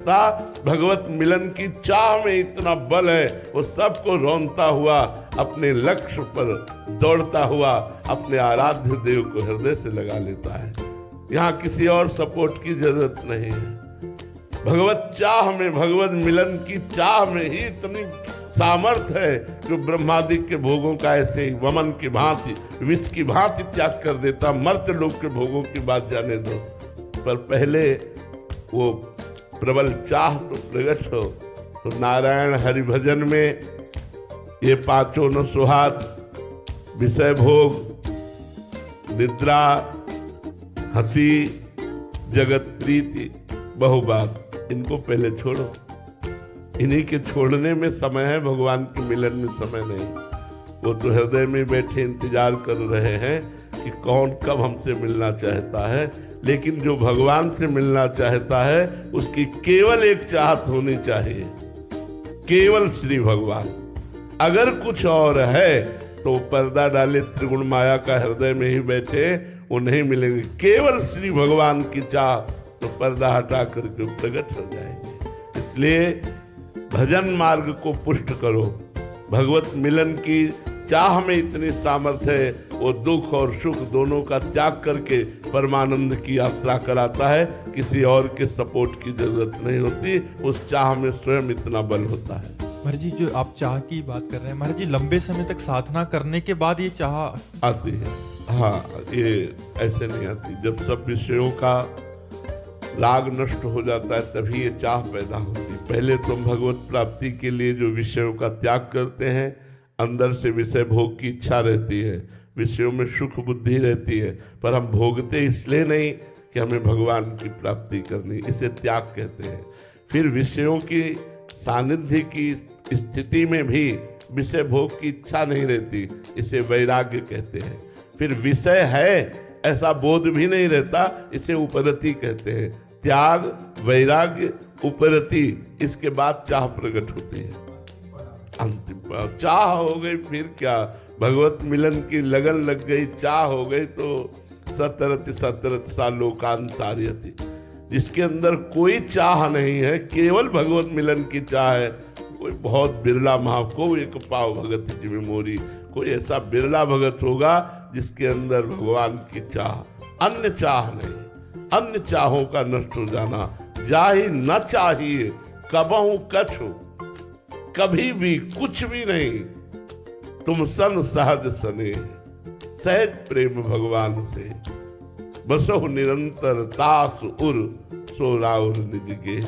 होता, भगवत मिलन की चाह में इतना बल है, वो सबको रौंदता हुआ अपने लक्ष्य पर दौड़ता हुआ अपने आराध्य देव को हृदय से लगा लेता है। यहाँ किसी और सपोर्ट की जरूरत नहीं है। भगवत चाह में, भगवत मिलन की चाह में ही इतनी सामर्थ्य है जो ब्रह्मादि के भोगों का ऐसे ही वमन की भांति, विष की भांति त्याग कर देता। मर्त्य लोक के भोगों की बात जाने दो, पर पहले वो प्रबल चाह तो प्रकट हो। तो नारायण हरिभजन में ये पांचों न सुहात, विषय भोग, निद्रा, हंसी, जगत प्रीति, बहुबात, इनको पहले छोड़ो। इन्हीं के छोड़ने में समय है, भगवान के मिलन में समय नहीं। वो तो हृदय में बैठे इंतजार कर रहे हैं कि कौन कब हमसे मिलना चाहता है। लेकिन जो भगवान से मिलना चाहता है उसकी केवल एक चाहत होनी चाहिए, केवल श्री भगवान। अगर कुछ और है तो पर्दा डाले त्रिगुण माया का हृदय में ही बैठे, वो नहीं मिलेंगे। केवल श्री भगवान की चाह तो पर्दा हटा करके प्रकट हो जाएंगे। इसलिए भजन मार्ग को पुष्ट करो। भगवत मिलन की चाह में इतनी सामर्थ्य है, वो दुख और सुख दोनों का त्याग करके परमानंद की यात्रा कराता है। किसी और के सपोर्ट की जरूरत नहीं होती, उस चाह में स्वयं इतना बल होता है। महाराज जी, जो आप चाह की बात कर रहे हैं, महाराज जी लंबे समय तक साधना करने के बाद ये चाह आती है। हाँ, ये ऐसे नहीं आती। जब सब विषयों का राग नष्ट हो जाता है तभी ये चाह पैदा होती है। पहले तो हम भगवत प्राप्ति के लिए जो विषयों का त्याग करते हैं, अंदर से विषय भोग की इच्छा रहती है, विषयों में सुख बुद्धि रहती है, पर हम भोगते इसलिए नहीं कि हमें भगवान की प्राप्ति करनी, इसे त्याग कहते हैं। फिर विषयों की सानिध्य की स्थिति में भी विषय भोग की इच्छा नहीं रहती, इसे वैराग्य कहते हैं। फिर विषय है ऐसा बोध भी नहीं रहता, इसे उपरति कहते हैं। त्याग, वैराग्य, उपरति, इसके बाद चाह प्रकट होती है। अंतिम चाह हो गई, फिर क्या, भगवत मिलन की लगन लग गई, चाह हो गई तो सतरति सतरत सा लोकांतार्यति। जिसके अंदर कोई चाह नहीं है, केवल भगवत मिलन की चाह है, कोई बहुत बिरला महाको एक पाव भगत जिमे मोरी, कोई ऐसा बिरला भगत होगा जिसके अंदर भगवान की चाह, अन्य चाह नहीं। अन्य चाहों का नष्ट हो जाना। जाहि न चाहिए कबहु कछु, कभी भी कुछ भी नहीं, तुम सन सहज सने, सहज प्रेम भगवान से, बसो निरंतर तास उर, सो राउर निज गे।